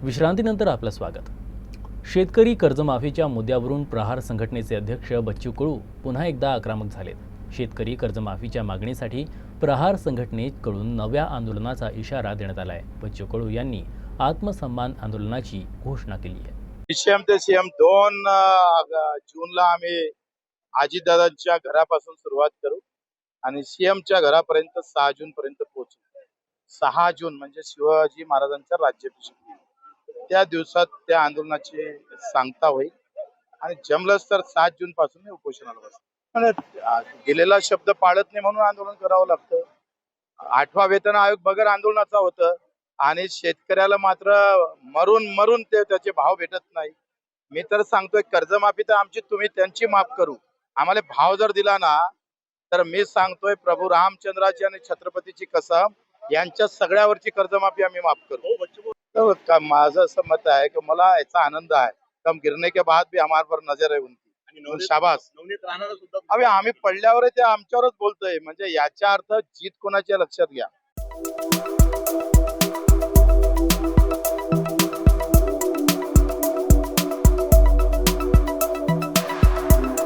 विश्रांतीनंतर आपलं स्वागत। शेतकरी कर्जमाफीच्या मुद्द्यावरून प्रहार संघटनेचे अध्यक्ष बच्चू कडू पुन्हा एकदा आक्रमक झालेत। शेतकरी कर्जमाफीच्या मागणीसाठी प्रहार संघटनेकडून नव्या आंदोलनाचा इशारा देण्यात आलाय। बच्चू कडू यांनी आत्मसन्मान आंदोलनाची घोषणा केली आहे। सीएम ते सीएम 2 जूनला आम्ही अजितदादांच्या घरापासून सुरुवात करू आणि सीएमच्या घरापर्यंत 6 जून पर्यंत पोहोचू। 6 जून म्हणजे शिवाजी महाराजांचा राज्याभिषेक, त्या दिवसात त्या आंदोलनाची सांगता होईल आणि जमलंच तर 7 जून पासून मी उपोषणाला बसेन। गेलेला शब्द पाळत नाही म्हणून आंदोलन करावं लागतं। 8वा वेतन आयोग बगर आंदोलनाचा होतं आणि शेतकऱ्याला मात्र मरून मरून त्याचे भाव भेटत नाही। मी तर सांगतोय कर्जमाफी तर आमची तुम्ही त्यांची माफ करू, आम्हाला भाव जर दिला ना तर मी सांगतोय प्रभू रामचंद्राची आणि छत्रपतीची कसम यांच्या सगळ्यावरची कर्जमाफी आम्ही माफ करू। तो माझं असं मत आहे की मला याचा आनंद आहे, कम गिरने के बाद भी हमारे पर नजर आहे उनकी, शाबास। अबे आम्ही पडल्यावर ते आमच्यावरच बोलतोय, म्हणजे याचा अर्थ जीत कोणाच्या लक्षात घ्या।